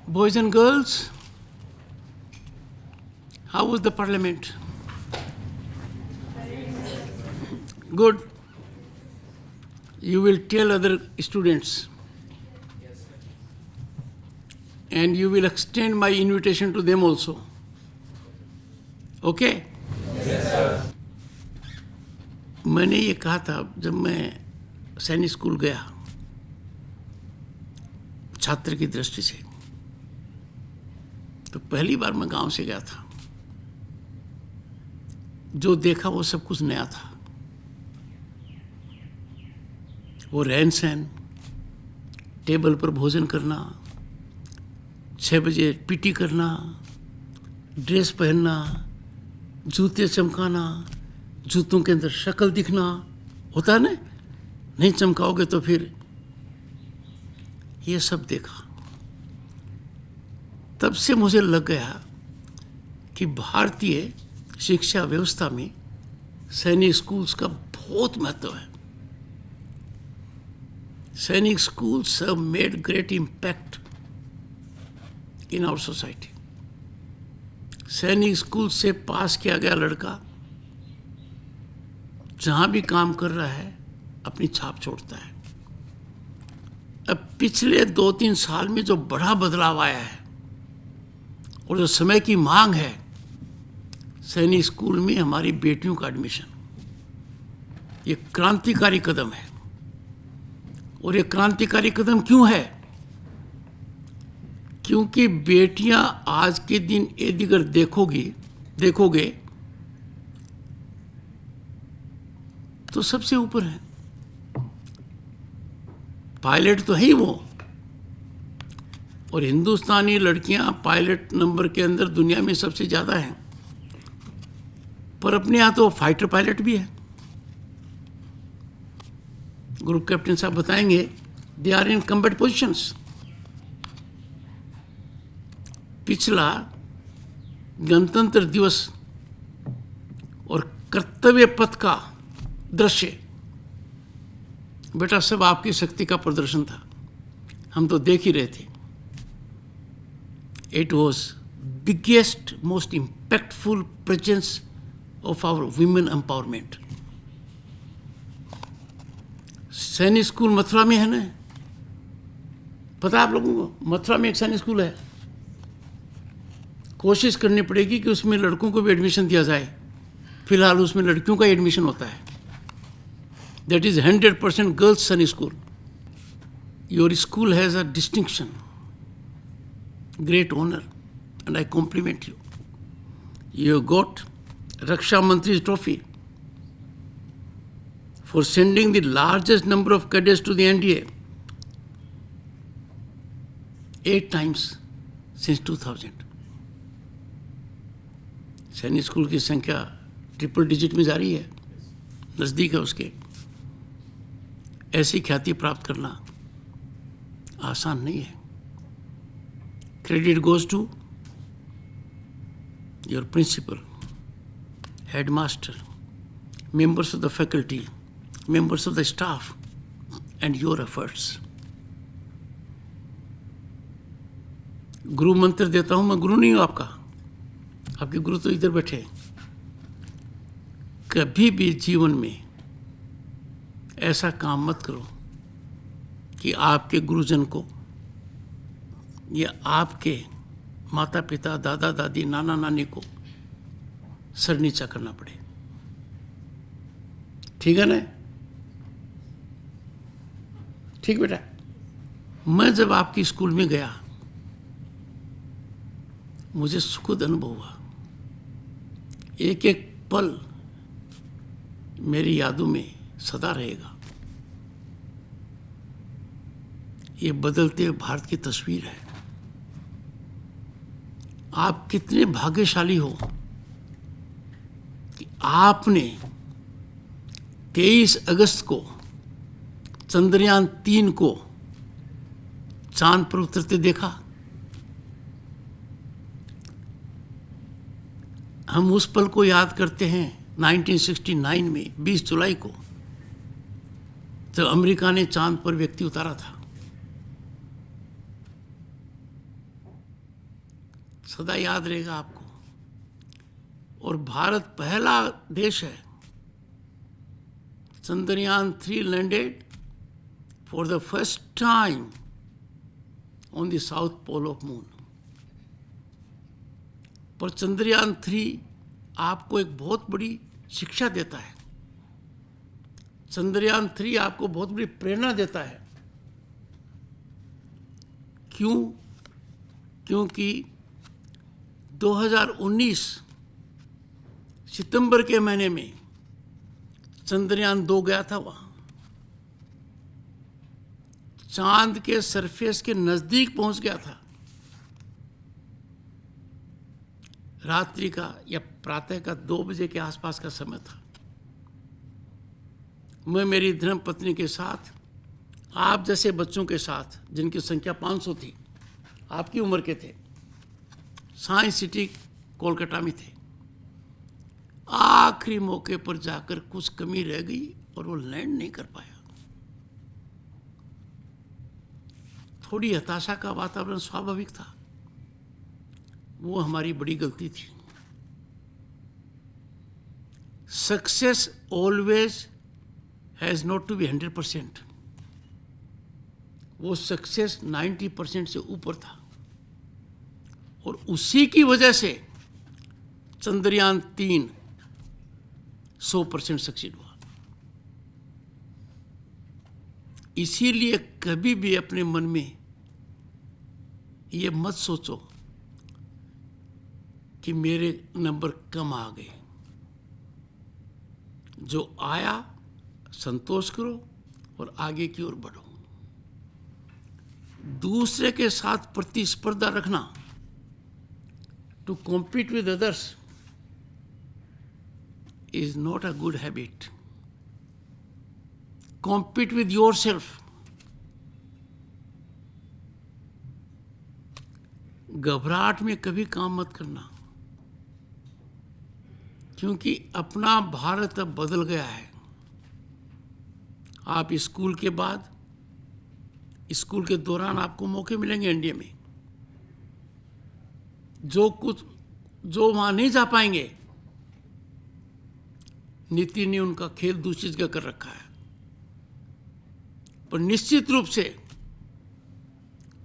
Boys and girls, how was the parliament? Good. You will tell other students. And you will extend my invitation to them also. Okay? Yes, sir. मैंने ये कहा था जब मैं सैनिक school गया छात्र की दृष्टि से, तो पहली बार मैं गांव से गया था। जो देखा वो सब कुछ नया था। वो रहन सहन, टेबल पर भोजन करना, 6 बजे पीटी करना, ड्रेस पहनना, जूते चमकाना, जूतों के अंदर शक्ल दिखना, होता है ना, नहीं चमकाओगे तो फिर, ये सब देखा। तब से मुझे लग गया कि भारतीय शिक्षा व्यवस्था में सैनिक स्कूल्स का बहुत महत्व है। सैनिक schools have made great impact in our society. सैनिक स्कूल से पास किया गया लड़का जहां भी काम कर रहा है अपनी छाप छोड़ता है। अब पिछले 2-3 साल में जो बड़ा बदलाव आया है और जो समय की मांग है, सैनिक स्कूल में हमारी बेटियों का एडमिशन, ये क्रांतिकारी कदम है। और ये क्रांतिकारी कदम क्यों है? क्योंकि बेटियां आज के दिन यदि अगर देखोगे तो सबसे ऊपर है। पायलट तो है ही वो, और हिंदुस्तानी लड़कियां पायलट नंबर के अंदर दुनिया में सबसे ज़्यादा हैं, पर अपने यहाँ तो फाइटर पायलट भी है। ग्रुप कैप्टन साहब बताएंगे, they are in combat positions. पिछला गणतंत्र दिवस और कर्तव्य पथ का दृश्य, बेटा सब आपकी शक्ति का प्रदर्शन था, हम तो देख ही रहे थे। It was biggest most impactful presence of our women empowerment. सैनिक स्कूल मथुरा में है ना, पता है आप लोगों को? मथुरा में एक सैनिक स्कूल है। कोशिश करनी पड़ेगी कि उसमें लड़कों को भी एडमिशन दिया जाए। फिलहाल उसमें लड़कियों का एडमिशन होता है। That is 100% girls Sainik school. Your school has a distinction, great honour, and I compliment you. You got Raksha Mantri trophy for sending the largest number of cadets to the NDA 8 times since 2000. सैनिक school की संख्या triple digit में जारी है, नज़दीक है उसके। ऐसी ख्याति प्राप्त करना आसान नहीं है। Credit goes to your principal, headmaster, members of the faculty, members of the staff, and your efforts. गुरु मंत्र देता हूं, मैं गुरु नहीं हूं आपका, आपके गुरु तो इधर बैठे। कभी भी जीवन में ऐसा काम मत करो कि आपके गुरुजन को या आपके माता पिता, दादा दादी, नाना नानी को सर नीचा करना पड़े। ठीक है ना? ठीक बेटा। मैं जब आपकी स्कूल में गया, मुझे सुखद अनुभव हुआ। एक एक पल मेरी यादों में सदा रहेगा। ये बदलते भारत की तस्वीर है। आप कितने भाग्यशाली हो कि आपने 23 अगस्त को चंद्रयान 3 को चांद पर उतरते देखा। हम उस पल को याद करते हैं 1969 में 20 जुलाई को, जब अमेरिका ने चांद पर व्यक्ति उतारा था। सदा याद रहेगा आपको। और भारत पहला देश है, Chandrayaan 3 landed for the first time on the south pole of moon. पर चंद्रयान 3 आपको एक बहुत बड़ी शिक्षा देता है। चंद्रयान 3 आपको बहुत बड़ी प्रेरणा देता है। क्यों? क्योंकि 2019 सितंबर के महीने में चंद्रयान 2 गया था वहां, चांद के सरफेस के नजदीक पहुंच गया था। रात्रि का या प्रातः का 2 बजे के आसपास का समय था। मैं मेरी धर्मपत्नी के साथ, आप जैसे बच्चों के साथ, जिनकी संख्या 500 थी, आपकी उम्र के थे, साइंस सिटी कोलकाता में थे। आखिरी मौके पर जाकर कुछ कमी रह गई और वो लैंड नहीं कर पाया। थोड़ी हताशा का वातावरण स्वाभाविक था, वो हमारी बड़ी गलती थी। Success always has not to be 100%। वो सक्सेस 90% से ऊपर था और उसी की वजह से चंद्रयान 3 100% सक्सीड हुआ। इसीलिए कभी भी अपने मन में ये मत सोचो कि मेरे नंबर कम आ गए। जो आया संतोष करो और आगे की ओर बढ़ो। दूसरे के साथ प्रतिस्पर्धा रखना, to compete with others, is not a good habit. Compete with yourself. घबराहट में कभी काम मत करना, क्योंकि अपना भारत अब बदल गया है। आप स्कूल के बाद, स्कूल के दौरान आपको मौके मिलेंगे इंडिया में, जो वहां नहीं जा पाएंगे, नीति ने उनका खेल दूसरी जगह कर रखा है। पर निश्चित रूप से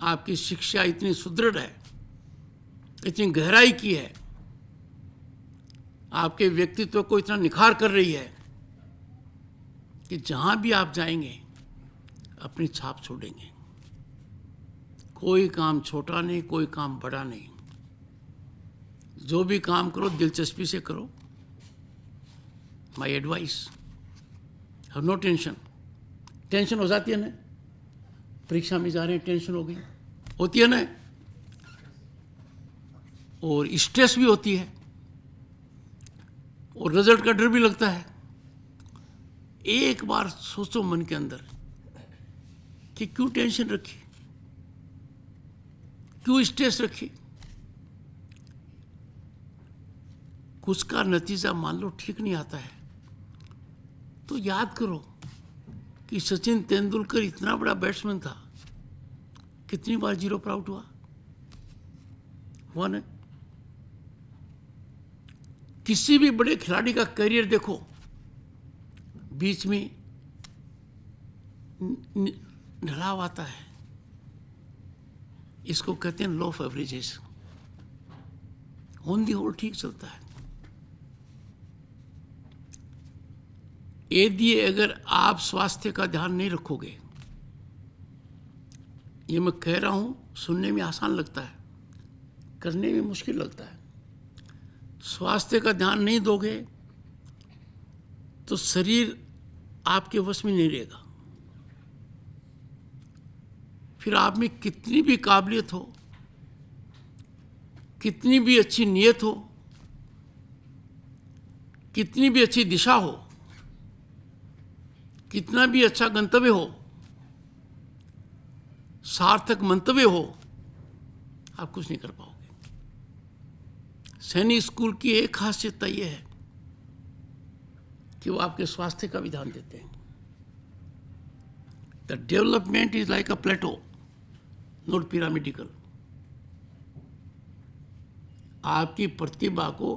आपकी शिक्षा इतनी सुदृढ़ है, इतनी गहराई की है, आपके व्यक्तित्व को इतना निखार कर रही है कि जहां भी आप जाएंगे अपनी छाप छोड़ेंगे। कोई काम छोटा नहीं, कोई काम बड़ा नहीं। जो भी काम करो दिलचस्पी से करो। My advice, have no tension. Tension हो जाती है ना, परीक्षा में जा रहे हैं टेंशन हो गई, होती है ना, और स्ट्रेस भी होती है, और रिजल्ट का डर भी लगता है। एक बार सोचो मन के अंदर कि क्यों टेंशन रखी, क्यों स्ट्रेस रखी। कुछ का नतीजा मान लो ठीक नहीं आता है तो याद करो कि सचिन तेंदुलकर इतना बड़ा बैट्समैन था, कितनी बार 0 पर आउट हुआ ना। किसी भी बड़े खिलाड़ी का करियर देखो, बीच में ढलाव आता है। इसको कहते हैं law of averages. On the whole ठीक चलता है। यदि अगर आप स्वास्थ्य का ध्यान नहीं रखोगे, ये मैं कह रहा हूं, सुनने में आसान लगता है, करने में मुश्किल लगता है। स्वास्थ्य का ध्यान नहीं दोगे तो शरीर आपके वश में नहीं रहेगा। फिर आप में कितनी भी काबिलियत हो, कितनी भी अच्छी नीयत हो, कितनी भी अच्छी दिशा हो, कितना भी अच्छा गंतव्य हो, सार्थक मंतव्य हो, आप कुछ नहीं कर पाओगे। सैनिक स्कूल की एक खासियत यह है कि वो आपके स्वास्थ्य का भी ध्यान देते हैं। The development is like a plateau, not pyramidical. आपकी प्रतिभा को,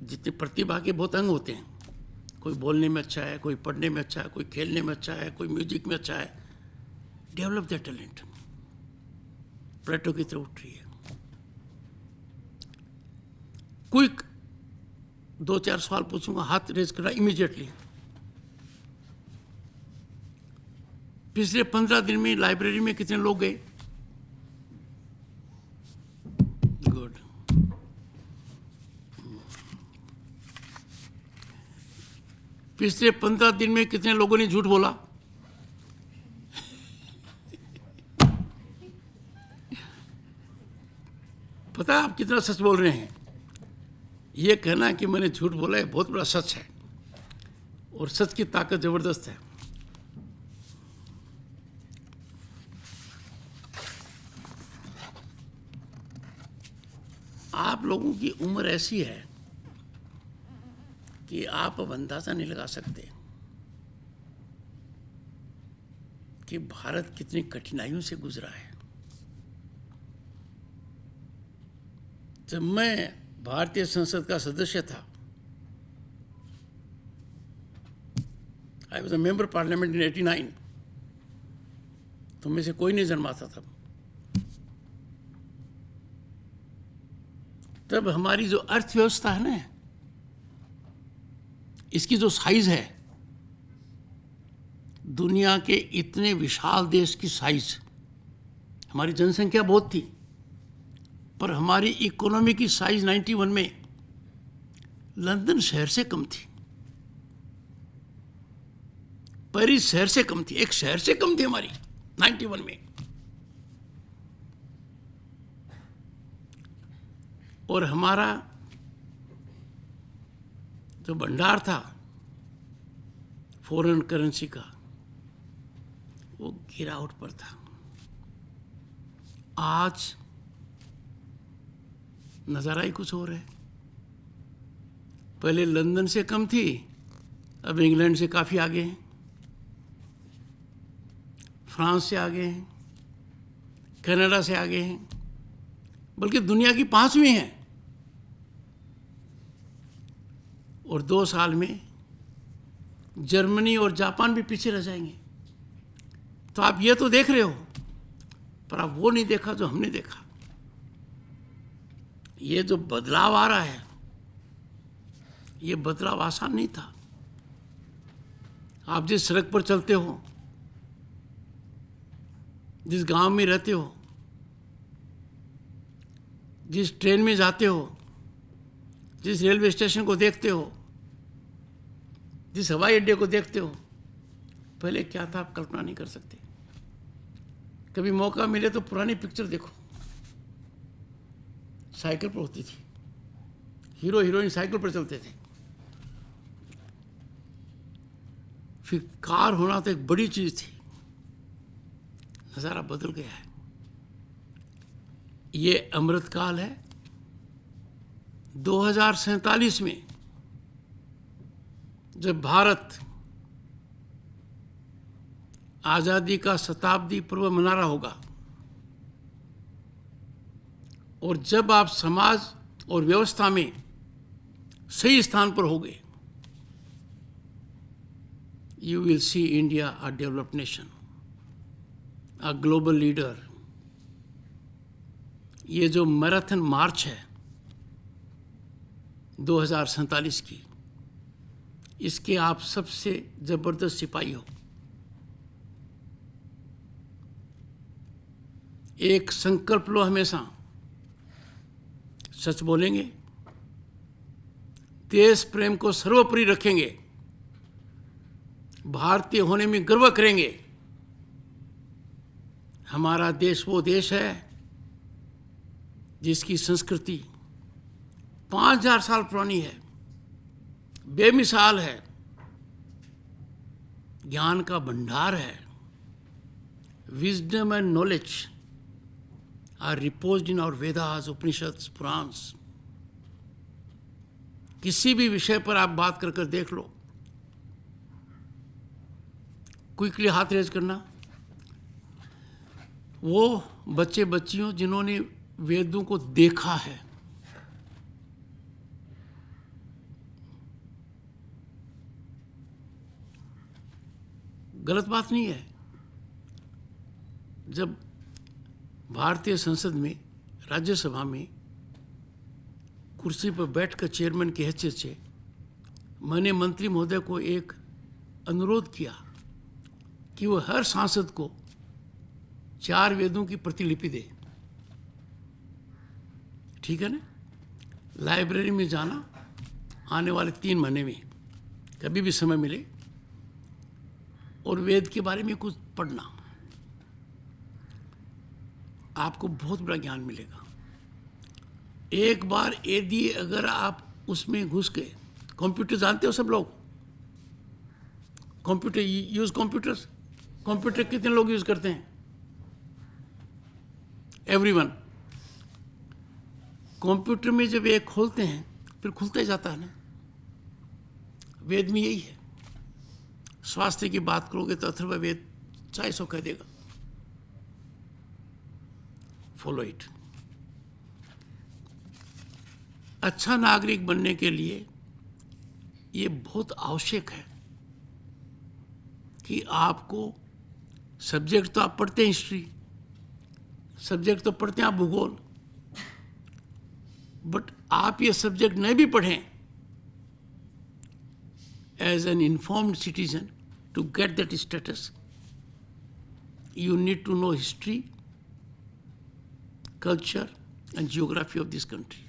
जितने प्रतिभा के बहुत अंग होते हैं, कोई बोलने में अच्छा है, कोई पढ़ने में अच्छा है, कोई खेलने में अच्छा है, कोई म्यूजिक में अच्छा है, डेवलप दैट टैलेंट। प्लेटो की तरफ उठ रही है। क्विक 2-4 सवाल पूछूंगा, हाथ रेज करना इमीडिएटली। पिछले 15 दिन में लाइब्रेरी में कितने लोग गए? गुड। पिछले 15 दिन में कितने लोगों ने झूठ बोला? पता है आप कितना सच बोल रहे हैं? ये कहना कि मैंने झूठ बोला है बहुत बड़ा सच है, और सच की ताकत जबरदस्त है। आप लोगों की उम्र ऐसी है कि आप अब अंदाजा नहीं लगा सकते कि भारत कितनी कठिनाइयों से गुजरा है। जब मैं भारतीय संसद का सदस्य था, I was a member parliament in 89, तो में से कोई नहीं जन्मा था तब हमारी जो अर्थव्यवस्था है ना, इसकी जो साइज है, दुनिया के इतने विशाल देश की साइज, हमारी जनसंख्या बहुत थी, पर हमारी इकोनॉमी की साइज 91 में लंदन शहर से कम थी, पेरिस शहर से कम थी, एक शहर से कम थी हमारी 91 में। और हमारा जो भंडार था फॉरेन करेंसी का, वो गिरावट पर था। आज नज़ारा ही कुछ और है। पहले लंदन से कम थी, अब इंग्लैंड से काफ़ी आगे हैं, फ्रांस से आगे हैं, कनाडा से आगे हैं, बल्कि दुनिया की 5वीं है। और 2 साल में जर्मनी और जापान भी पीछे रह जाएंगे। तो आप ये तो देख रहे हो, पर आप वो नहीं देखा जो हमने देखा। ये जो बदलाव आ रहा है, ये बदलाव आसान नहीं था। आप जिस सड़क पर चलते हो, जिस गांव में रहते हो, जिस ट्रेन में जाते हो, जिस रेलवे स्टेशन को देखते हो, जिस हवाई अड्डे को देखते हो, पहले क्या था आप कल्पना नहीं कर सकते। कभी मौका मिले तो पुरानी पिक्चर देखो, साइकिल पर होती थी, हीरो हीरोइन साइकिल पर चलते थे। फिर कार होना तो एक बड़ी चीज थी। नज़ारा बदल गया है। ये अमृतकाल है। 2047 में जब भारत आज़ादी का शताब्दी पर्व मना रहा होगा, और जब आप समाज और व्यवस्था में सही स्थान पर होगे, you will see India a developed nation, a global leader. ये जो मैराथन मार्च है 2047 की, इसके आप सबसे जबरदस्त सिपाही हो। एक संकल्प लो, हमेशा सच बोलेंगे, देश प्रेम को सर्वोपरि रखेंगे, भारतीय होने में गर्व करेंगे। हमारा देश वो देश है जिसकी संस्कृति 5000 साल पुरानी है, बेमिसाल है, ज्ञान का भंडार है। Wisdom and knowledge are reposed in our Vedas, Upanishads, Puranas. किसी भी विषय पर आप बात कर कर देख लो। क्विकली हाथ रेज करना। वो बच्चे बच्चियों जिन्होंने वेदों को देखा है, गलत बात नहीं है। जब भारतीय संसद में, राज्यसभा में कुर्सी पर बैठकर चेयरमैन की हैसियत से मैंने मंत्री महोदय को एक अनुरोध किया कि वो हर सांसद को 4 वेदों की प्रतिलिपि दे। ठीक है ना? लाइब्रेरी में जाना, आने वाले 3 महीने में कभी भी समय मिले, और वेद के बारे में कुछ पढ़ना, आपको बहुत बड़ा ज्ञान मिलेगा। एक बार यदि अगर आप उसमें घुस गए, कंप्यूटर जानते हो सब लोग? कंप्यूटर यूज कंप्यूटर्स, कंप्यूटर कितने लोग यूज करते हैं? एवरीवन। कंप्यूटर में जब एक खोलते हैं फिर खुलता ही जाता है ना। वेद में यही है। स्वास्थ्य की बात करोगे तो अथर्ववेद 400 कह देगा। Follow it. अच्छा नागरिक बनने के लिए ये बहुत आवश्यक है कि आपको सब्जेक्ट तो आप पढ़ते हैं, हिस्ट्री सब्जेक्ट तो पढ़ते हैं आप, भूगोल, बट आप ये सब्जेक्ट नहीं भी पढ़ें, as an informed citizen to get that status you need to know history, culture and geography of this country.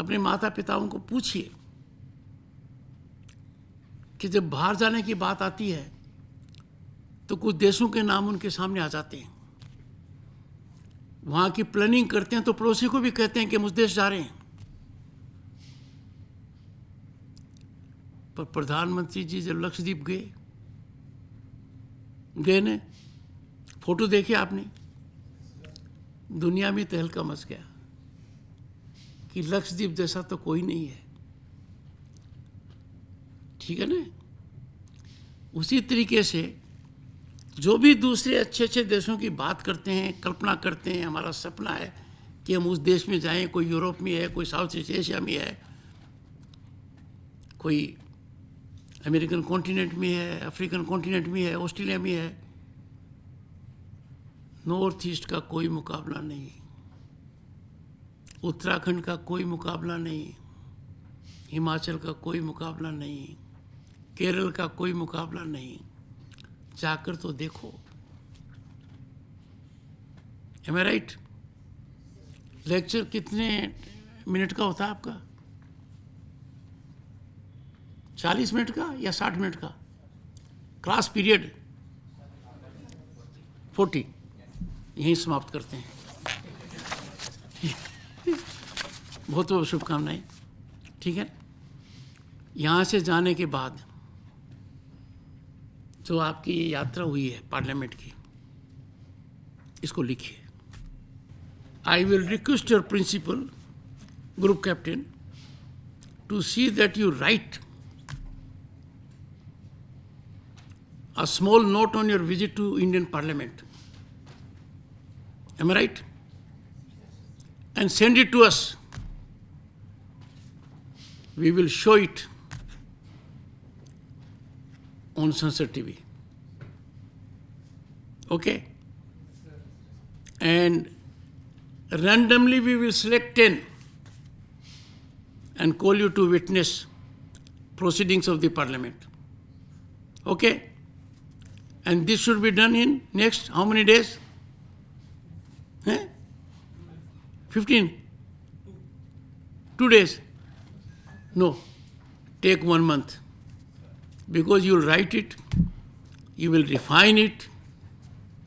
अपने माता पिताओं को पूछिए कि जब बाहर जाने की बात आती है तो कुछ देशों के नाम उनके सामने आ जाते हैं। वहां की प्लानिंग करते हैं तो पड़ोसी को भी कहते हैं कि हम उस देश जा रहे हैं। पर प्रधानमंत्री जी जब लक्षद्वीप गए ने, फोटो देखे आपने? दुनिया में तहलका मच गया कि लक्षद्वीप जैसा तो कोई नहीं है। ठीक है ना? उसी तरीके से जो भी दूसरे अच्छे अच्छे देशों की बात करते हैं, कल्पना करते हैं, हमारा सपना है कि हम उस देश में जाएं, कोई यूरोप में है, कोई साउथ ईस्ट एशिया में है, कोई अमेरिकन कॉन्टिनेंट में है, अफ्रीकन कॉन्टिनेंट में है, ऑस्ट्रेलिया में है, नॉर्थ ईस्ट का कोई मुकाबला नहीं, उत्तराखंड का कोई मुकाबला नहीं, हिमाचल का कोई मुकाबला नहीं, केरल का कोई मुकाबला नहीं। जाकर तो देखो। एम आई राइट? लेक्चर कितने मिनट का होता है आपका? 40 मिनट का या 60 मिनट का? Class period 40। यहीं समाप्त करते हैं। बहुत बहुत शुभकामनाएं। ठीक है? यहाँ से जाने के बाद जो आपकी ये यात्रा हुई है पार्लियामेंट की, इसको लिखिए। I will request your principal, group captain, to see that you write a small note on your visit to Indian Parliament. Am I right? And send it to us. We will show it on Sunset TV. Okay? And randomly we will select 10 and call you to witness proceedings of the Parliament. Okay? And this should be done in next how many days? 15? 2 days? No, take 1 month. Because you will write it, you will refine it,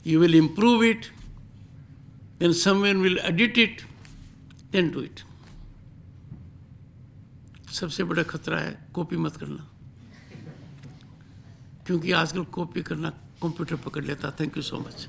you will improve it, then someone will edit it, then do it. सबसे बड़ा खतरा है copy मत करना, क्योंकि आजकल copy करना computer पकड़ लेता। Thank you so much.